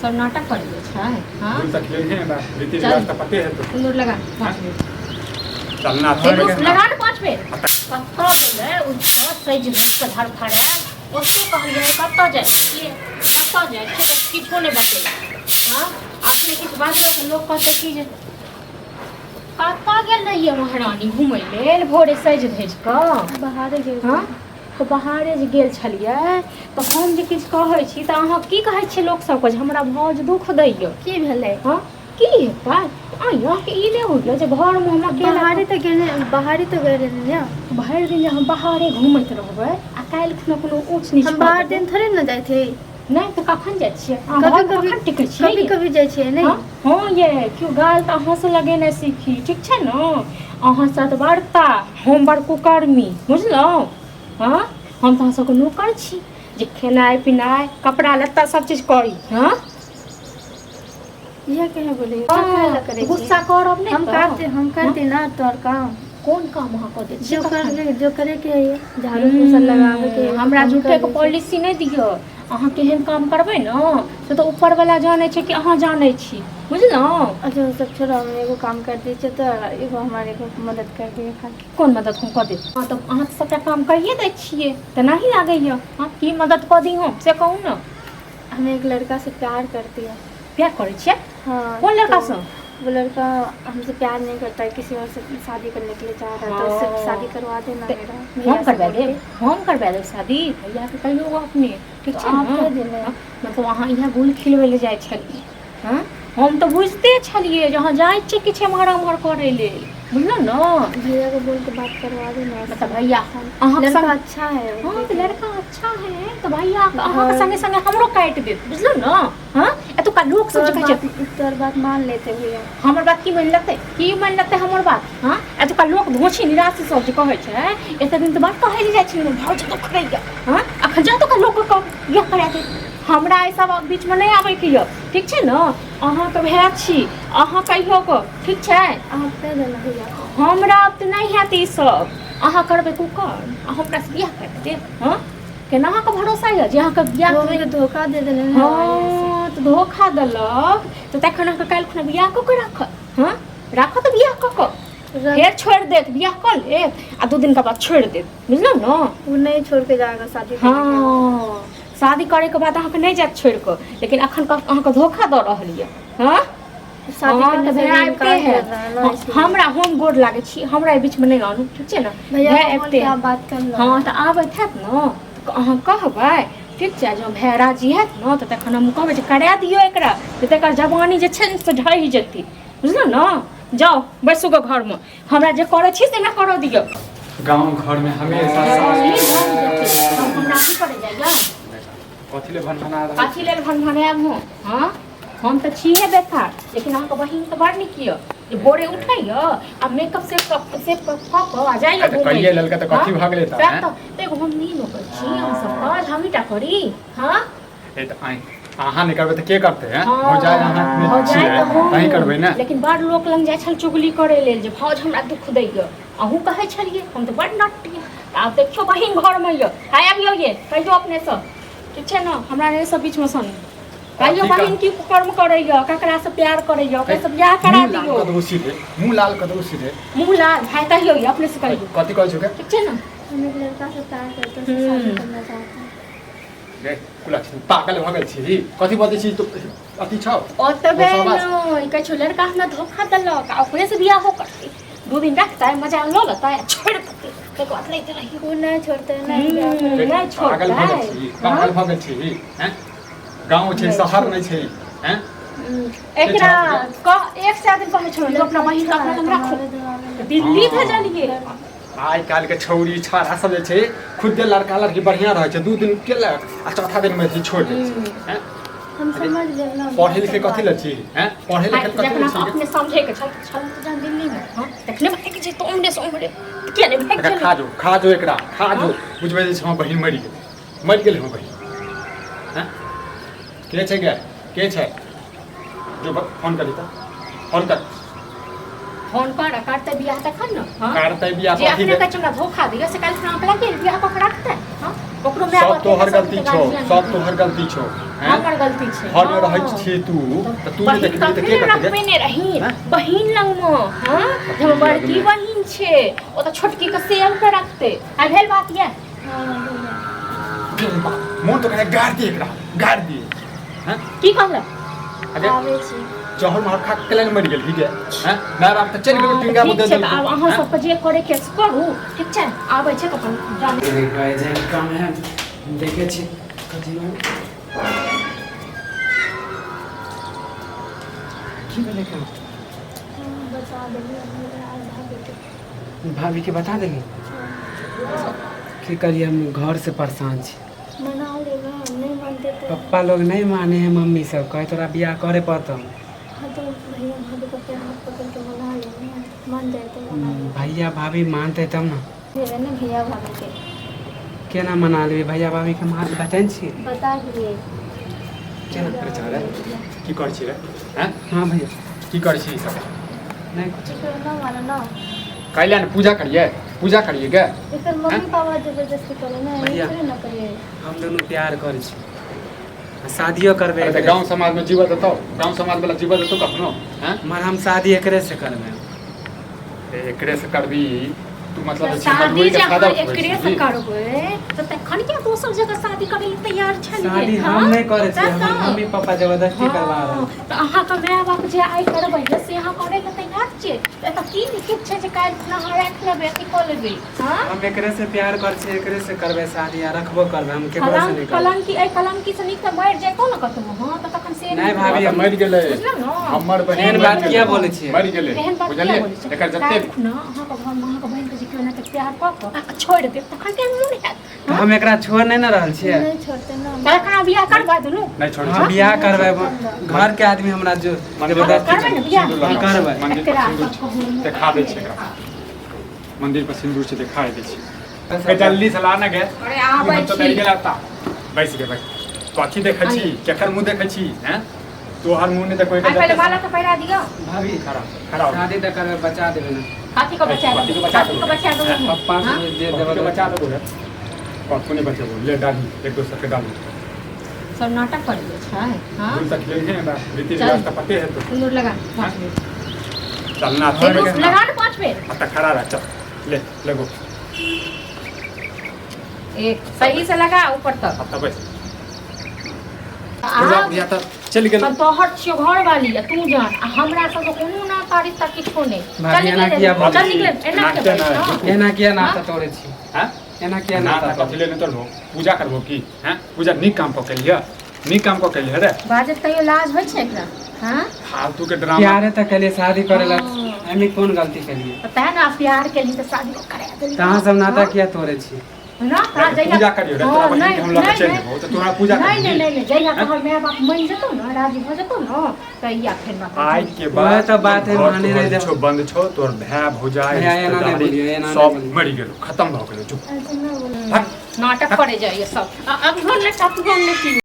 सब नाटक कर दिए छै। हां दूर तक ले हैं बा रीति रिवाज तो पते है तो सिंदूर लगा 5 मिनट चलना सिंदूर लगा ना 5 मिनट कत्ता गेलै उ सज के धर फाड़े ओसे कहलिए कत्ता जाय छियै कत्ता जाय छै तो किछो नहीं बतेलै। हां अपने किछ बाजलो तो लोग कहते कि जे कत्ता गेल रहिए महारानी घुमै लेल भोरे सज धज के बाहर गेल। हां तो बाहरे जे गेल छलिए तो हम जे किछ कहै छी त अहाँ की कहै छियै लोक सब के हमरा भौज दुख दैय की भेलै? हां की हेतै आइया के ई ने होइलो जे घर में हम बाहरे तो गेल ने भरि दिन जे हम बाहरे घूमैत रहबै आ काल्हि खुना कोनो ऊँच नीच हम बाहर दिन थोड़े न जाय थे। नहीं तो कखन जाय छियै कभी कभी टिकै छियै कभी कभी जाय छियै नहीं। हां ये क्यों गाल त अहाँ से लगेने सीखी ठीक छै न अहाँ साथ वार्ता हम बड़ कुकर्मी बुझलौ। हां हम त अहाँ सबके नौकर छी जे खेनाइ पिनाइ कपड़ा लत्ता सब चीज करी। हां यह कहे बोले गुस्सा करब नहीं हम करते ना तोर काम कोन काम अहाँ कर दे जो करे के है झाड़ू पोछा लगावे के हमरा झूठे के पॉलिसी नहीं दियो। अहाँ केहन काम करबै न से तो ऊपर वाला जाने छै कि अहाँ जाने छी बुझलौ। अच्छा सब छोड़ा हम एगो काम कर दी छै त एगो हमारे को मदद कर दिए खाली। कोन मदद हम कर दे? हां तो अहाँ सबटा काम करिए दै छियै त नहीं लागैया। हां की मदद कर दी हम से कहू न। हम एक लड़का से प्यार करती है। प्यार करे छियै? हां कौन लड़का से? वो लड़का हमसे प्यार नहीं करता है किसी और से शादी करने के लिए चाह रहा है तो उससे शादी करवा देना मेरा। हम करवा दे शादी भैया के कहियो अपने ठीक छै आप कह देना मतलब वहाँ यहाँ गुल खिलबै ले जाय छलिए। हां हम तो बुझते छलिए जहाँ जाय छै किछ मारा मार करे ले बुझलो न। भैया को बोल के बात करवा देना मतलब भैया अहाँ लड़का अच्छा है। हां तो लड़का अच्छा है तो भैया अहाँ के संगे संगे हमरो काट दे बुझलो न। हां एतो का लोग सब कहै छै तोर बात मान लेते भैया। हमर बात की मान लेते हमर बात। हां एतो का लोग धोछी निराश सब जे कहै छै एते दिन तो बात कहै जाय छै भौज तो खरैया। हां अखन जा तो का लोग को ये करा दे हमरा ऐसा बीच में नहीं आवे के य ठीक छै न। अहाँ के भै छी अहाँ कहियो को ठीक छै आप कह देना भैया हमरा अब तो नहीं हैत ई सब अहाँ करबे कुकर हमरा से बियाह कर दे। हां केना अहाँ के भरोसा य जे अहाँ के बियाह करे धोखा दे देले। हां तो धोखा देलक तो तखन अहाँ के काल्हि खुना बियाह क के राख। हां राख तो बियाह क के फिर छोड़ दे बियाह कर ले आ 2 दिन के बाद छोड़ दे बुझलो न। वो नहीं छोड़ के जाएगा शादी। हां शादी करे के बाद अहाँ के नहीं जात छोड़ के लेकिन अखन अहाँ के धोखा द रहल य। हां शादी करने से इनकार कर रहा है ना। हमरा हम गोड़ लागे छी हमरा बीच में नहीं आनु ठीक छै न। भैया बोलते आप बात कर लो। हां त आबत हैत न तो अहाँ कहबै ठीक छै जो भैरा जी हैत न तो तखन हम कहबै जे करा दियो एकरा जे तकर जवानी जे छै से ढहि जेती बुझलो न। जाओ बैसू के घर में हमरा जे करे छी से ना कर दियो। गांव घर में हमेशा हमरा की करे जाइया कथि ले भनभना रहा कथि ले भनभनाएब हो। हां हम तो छिए बेकार लेकिन अहाँ के बहिन तो बड़ निक य जे भोरे उठैय आ मेकअप से क आ जाइए तो करिए ललका तो कथि भ गेलै त हैं देखो हम नहीं नौकर छी हम सब काज हमीटा करी। हां ए त आई अहाँ नहीं करबे त के करते हैं हो जाए अहाँ में छिए नहीं करबे ना। लेकिन बड़ लोक लंग जाय छल चुगली करे लेल जे भौज हमरा दुख दैय अहूँ कहै छलिए हम तो बड़ नट्टी आब देखियो बहिन घर में य हाय आबियो ये कहियो अपने से ठीक छै न हमरा ने सब बीच में सन कहियो बहिन की कर्म करैय ककरा से प्यार करैय ओकरा से बियाह करा दियो। मुंह लाल कदू सीधे मुंह लाल भाई कहियो ये अपने से कहियो कथि कहै छै के ठीक छै न। हम एक लड़का से प्यार करते हैं शादी करना चाहते हैं। गे कुलक्षणी पागल भ गेल छी कथि बजै छी तो अथि छौ ओतबे न कहै छ लड़का हमरा धोखा देलक आ ओकरे से बियाह हो करते 2 दिन रखता है मजा लो लेता है छोड़ देते के बात लेते रही वो नहीं छोड़ते नहीं छोड़ता पागल भ गेल छी पागल भ गेल छी हैं गांव छै शहर नहीं छै हैं एकरा क एक से दिन कहै छ अपना बहिन अपना हम राखो दिल्ली भेजलिए। आइ काल के छौरी छारा सब जे छै खुदे लड़का लड़की बढ़िया रहे छै 2 दिन केलक आ चौथा दिन में छोड़ दे छै हैं। हम समझ गए ना पढ़े लिखे कथि ल छी हैं पढ़े लिखे कथि ल छी अपने समझे के छल तो जान दिल्ली में। हां देखने भाई के जे तो हमने सोमरे के ने भाई चल खा जो एकरा खा जो बुझबे जे हम बहिन मरि गेल हम बहिन हैं के छै जो फोन करी त फोन कर करते बियाह तखन न। हां करते बियाह जे अपने का चंगा धोखा दियो से काल फ्रांक लगे बियाह को रखते। हां ओकरो माय सब बाप तोहर गलती छौ, सब तोहर गलती छौ। हैं? हमर गलती छै। घर में रहै छी तू त तू नहीं देखबी त के करतै? रखबे ने रही बहिन लंग में, हां जब बड़की बहिन छै ओ त छोटकी के सेव पे रखते। आ भेल बात ये मोन तो कहे गाड़ दे एकरा, गाड़ दे। हैं? की कहला अरे आवे छी जहर मार खा के लाइन मर गेल ठीक है। हैं? माय बाप त चल गेल टिंगा ठीक मुद्दे छै दे। त आब अहाँ सब के जे करे के से करू, ठीक छै? आबै छै त अपन जान काम है देखे छी कथी में की बोले का बता देलिए आज भाभी के भाभी के बता देंगे की करिए हम घर से परेशान छी। मना लेगा नहीं मानते तो पप्पा लोग नहीं माने हैं, मम्मी सब कहे तोरा बियाह करे पड़ता। हाँ तो भैया भाभी को प्यार हाथ पकड़ के मना लेना, मान जाए तो मना भैया भाभी मानते तब ना लेना ना भैया भाभी के केना मना लेबे। भैया भाभी के मान बचन छी बता दिए केना करे छ रे? की कर छी रे? हैं? हाँ भैया की कर छी सब? नहीं कुछ इकर ना माना ना कैला ने पूजा करिए, पूजा करिए के? इकर मम्मी पापा जबरदस्ती करे ना, भैया। ये ना करिए। हम दोनों प्यार करे छी, शादियो करबे। अरे गांव समाज में जीवा देतो, गांव समाज वाला जीवा देतो कखनो? हैं? मगर हम शादी एकरे से करबे। एकरे से करबी तू मतलब अछि शादी मजबूरी के जब फायदा एकरे से करबै त तखन क्या दोसर जगह शादी करे ले तैयार छलिए? शादी हम नहीं करे छी, हमर मम्मी पापा जबरदस्ती करवा रहे हैं। त अहाँ के माय बाप जे आइ करबै से अहाँ करे के तैयार छियै त की लिखित छै जे काल खुना अहाँ राख लेबै अथी क लेबै? हां हम एकरे से प्यार कर छी, एकरे से करबे शादी आ रखबो करबे। हम केकरो से नहीं करबे। कलंकी ए कलंकी से निक त मर जाय को न कतहु। हां त तखन से नहीं भाभी, अब मर गेलै। बुझलौ न? हमर बहिन एहन बात किया बोले छियै? मर गेलै। एहन बात किया बुझलिए? बोलै छै? एकर जत्ते न अहाँ के घर में अहाँ के बहिन के जे केओ ना त प्यार क के छोड़ देब तखन के मोन हैत। तो हम एकरा छोड़ नहीं न रहल छियै। नहीं छोड़ते ना तखन बियाह करबा दुनु। नहीं छोड़ हम बियाह करबे, घर के आदमी हमरा जो जबरदस्ती करबै ने बियाह? हम करबै। मंदिर पर सिंदूर देखा दे छै एकरा। मंदिर पर सिंदूर से दिखा दे छै। ए जल्दी से ला ना गे। अरे आबै हम तो छी। डर गेला ता। बैस गे बैस। कथी देखै छी? केकर मुंह देखै छी? हैं? तोहर मुंह नहीं देखबै आ पहले माला तो पहिरा दियो। भाभी खड़ा खड़ा हो। शादी तो करबे, बचा देबे ना। हाथी को बचा हाथी को दो, बचा हाथी दो। को बचा दो। पप्पा हाँ? से जे बच्चा जबरदस्ती बचा दो रे। कथू नहीं बचेबो। ले डाली एक दोसर के डाली। सब नाटक कर दिए छै। हां दूर तक ले है ना। रीति चल। रिवाज तो पते है तो। सिंदूर लगा 5 मिनट। चलना सिंदूर लगा ना 5 मिनट। आता खड़ा रह चल। ले लगो। एक सही से लगा ऊपर तक। आता बस। पूजा आ दिया त चल गेल। हम तो हट छियो घर वाली आ तू जान आ हमरा सब को कोनो ना तारीफ तक किछो नहीं। भाभी, एना किया बोलै चल छी? निकले एना के नाटक ना। बैठ। एना किया नाता तोड़े छी? हैं? एना किया ना नाता ना कथी ले न तोड़बो। पूजा करबो की? हैं? पूजा नीक काम क केलिया। नीक काम क केलिया रे। बाजत कहियो लाज होय छै एकरा? हां फालतू के ड्रामा। प्यारे तो के लिए शादी करेला हाँ। हमें कौन गलती करिए? पता है ना प्यार के लिए तो शादी को करा देली। तहाँ सब नाता किया तोड़े छी? ना पूजा करियो रे। तोरा बहिन के हम लग चल जेबो त तोरा पूजा नहीं करियो। नहीं नहीं जइया तोहर माय बाप मान जेतो ना, राजी हो जेतो ना तइया फिर ना आज के वह बाद तो बात है, घर माने तोहर नहीं छो बंद छो तोर भाई भौजाई भैया, एना नहीं बोलियो, एना नहीं सब बोलियो। मरि गेलो, खत्म भ गेलो चुप। ऐसे ना बोलो। भाग। नाटक करे जाइए सब। अब घर ले टप घर ले की